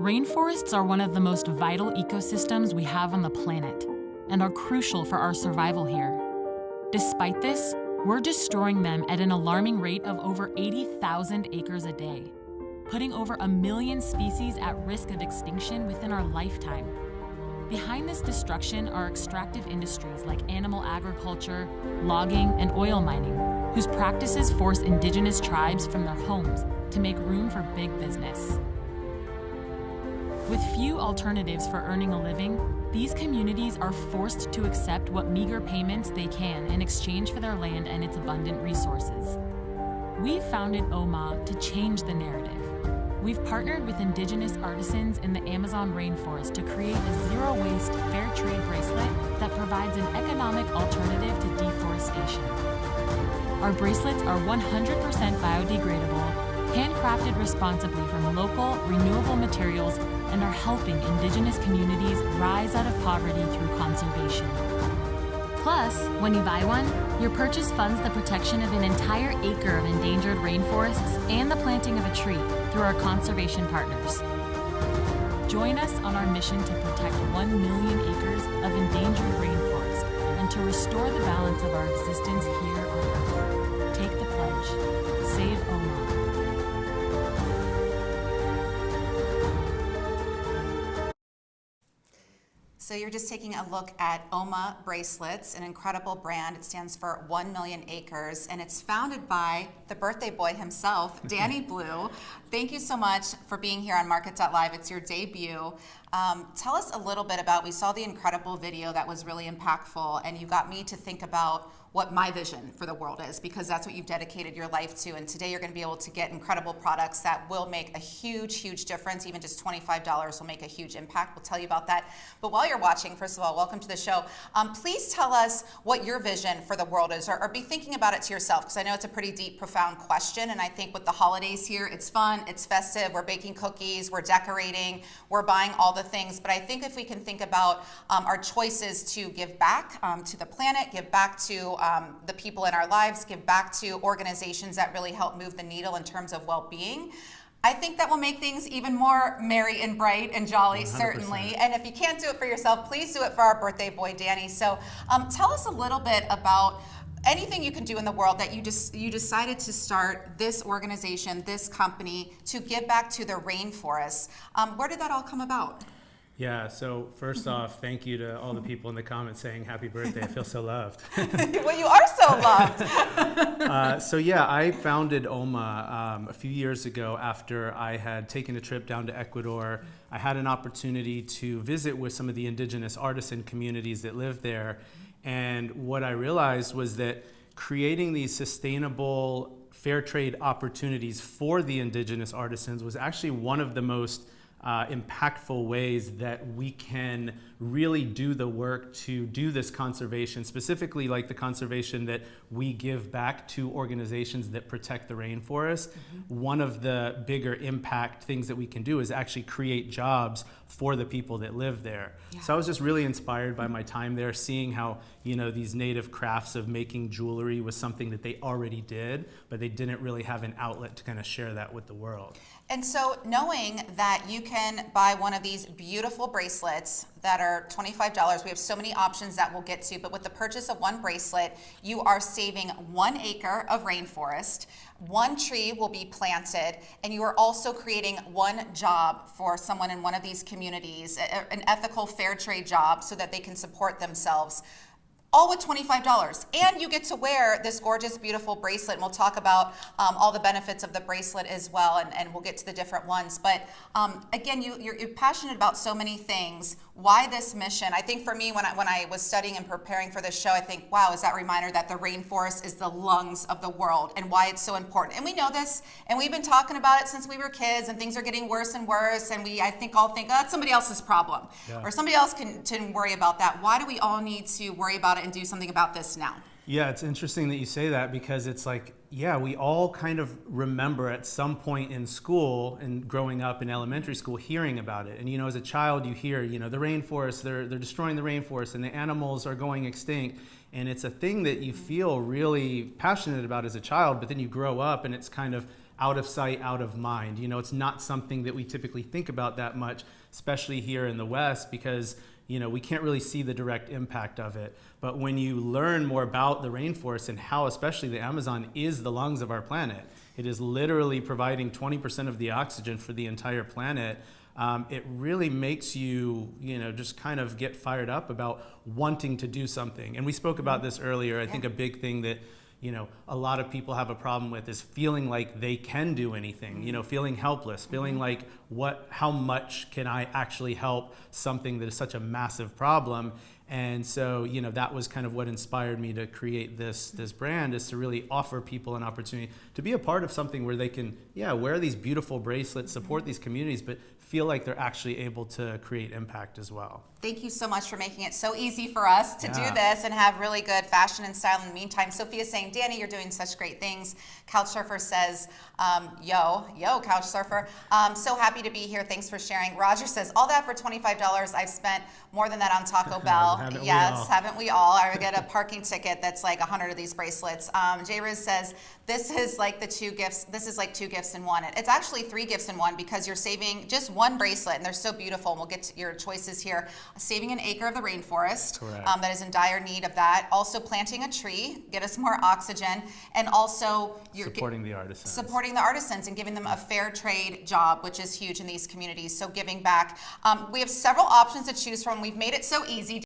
Rainforests are one of the most vital ecosystems we have on the planet and are crucial for our survival here. Despite this, we're destroying them at an alarming rate of over 80,000 acres a day, putting over 1 million species at risk of extinction within our lifetime. Behind this destruction are extractive industries like animal agriculture, logging, and oil mining, whose practices force indigenous tribes from their homes to make room for big business. With few alternatives for earning a living, these communities are forced to accept what meager payments they can in exchange for their land and its abundant resources. We've founded OMA to change the narrative. We've partnered with indigenous artisans in the Amazon rainforest to create a zero-waste fair trade bracelet that provides an economic alternative to deforestation. Our bracelets are 100% biodegradable, handcrafted responsibly from local, renewable materials, and are helping indigenous communities rise out of poverty through conservation. Plus, when you buy one, your purchase funds the protection of an entire acre of endangered rainforests and the planting of a tree through our conservation partners. Join us on our mission to protect 1 million acres of endangered rainforest and to restore the balance of our existence here on Earth. Take the pledge. Save OMA. So you're just taking a look at OMA Bracelets, an incredible brand. It stands for 1 million acres, and it's founded by the birthday boy himself, Danny Blue. Thank you so much for being here on Market.live. It's your debut. Tell us a little bit about, we saw the incredible video that was really impactful, and you got me to think about what my vision for the world is, because that's what you've dedicated your life to. And today you're going to be able to get incredible products that will make a huge, huge difference. Even just $25 will make a huge impact. We'll tell you about that. But while you're watching, first of all, welcome to the show. Please tell us what your vision for the world is, or be thinking about it to yourself, because I know it's a pretty deep, profound question. And I think with the holidays here, it's fun, it's festive, we're baking cookies, we're decorating, we're buying all the things. But I think if we can think about our choices to give back to the planet, give back to the people in our lives, give back to organizations that really help move the needle in terms of well-being, I think that will make things even more merry and bright and jolly, 100%. Certainly. And if you can't do it for yourself, please do it for our birthday boy, Danny. So tell us a little bit about anything you can do in the world that you decided to start this organization, this company, to give back to the rainforest. Where did that all come about? Yeah, so first off, thank you to all the people in the comments saying happy birthday. I feel so loved. Well, you are so loved. So yeah, I founded OMA a few years ago after I had taken a trip down to Ecuador. I had an opportunity to visit with some of the indigenous artisan communities that live there. And what I realized was that creating these sustainable fair trade opportunities for the indigenous artisans was actually one of the most impactful ways that we can really do the work to do this conservation, specifically like the conservation that we give back to organizations that protect the rainforest. Mm-hmm. One of the bigger impact things that we can do is actually create jobs for the people that live there. Yeah. So I was just really inspired by my time there, seeing how, you know, these native crafts of making jewelry was something that they already did, but they didn't really have an outlet to kind of share that with the world. And so knowing that you can buy one of these beautiful bracelets that are $25, we have so many options that we'll get to, but with the purchase of one bracelet, you are saving 1 acre of rainforest, 1 tree will be planted, and you are also creating 1 job for someone in one of these communities, an ethical fair trade job, so that they can support themselves. All with $25. And you get to wear this gorgeous, beautiful bracelet. And we'll talk about all the benefits of the bracelet as well, and we'll get to the different ones. But again, you're passionate about so many things. Why this mission? I think for me, when I was studying and preparing for this show, I think, wow, is that reminder that the rainforest is the lungs of the world and why it's so important. And we know this, and we've been talking about it since we were kids, and things are getting worse and worse, and I think oh, it's somebody else's problem. Yeah. Or somebody else can worry about that. Why do we all need to worry about it and do something about this now? Yeah, it's interesting that you say that because it's like, yeah, we all kind of remember at some point in school and growing up in elementary school hearing about it. And, you know, as a child, you hear, you know, the rainforest, they're destroying the rainforest and the animals are going extinct. And it's a thing that you feel really passionate about as a child, but then you grow up and it's kind of out of sight, out of mind. You know, it's not something that we typically think about that much, especially here in the West, because you know, we can't really see the direct impact of it. But when you learn more about the rainforest and how especially the Amazon is the lungs of our planet, it is literally providing 20% of the oxygen for the entire planet. It really makes you, you know, just kind of get fired up about wanting to do something. And we spoke about this earlier. I think a big thing that, you know, a lot of people have a problem with is feeling like they can do anything, you know, feeling helpless, feeling like how much can I actually help something that is such a massive problem. And so, you know, that was kind of what inspired me to create this brand, is to really offer people an opportunity to be a part of something where they can, wear these beautiful bracelets, support these communities, but feel like they're actually able to create impact as well. Thank you so much for making it so easy for us to do this and have really good fashion and style in the meantime. Sophia's saying, Danny, you're doing such great things. Couchsurfer says, yo, Couchsurfer. So happy to be here. Thanks for sharing. Roger says, all that for $25. I've spent more than that on Taco Bell. Haven't we all? I would get a parking ticket that's like 100 of these bracelets. J Riz says, this is like two gifts in one. It's actually 3 gifts in one because you're saving just one bracelet, and they're so beautiful. And we'll get to your choices here. Saving an acre of the rainforest that is in dire need of that. Also planting a tree, get us more oxygen, and also you're supporting the artisans. Supporting the artisans and giving them a fair trade job, which is huge in these communities. So giving back. We have several options to choose from. We've made it so easy.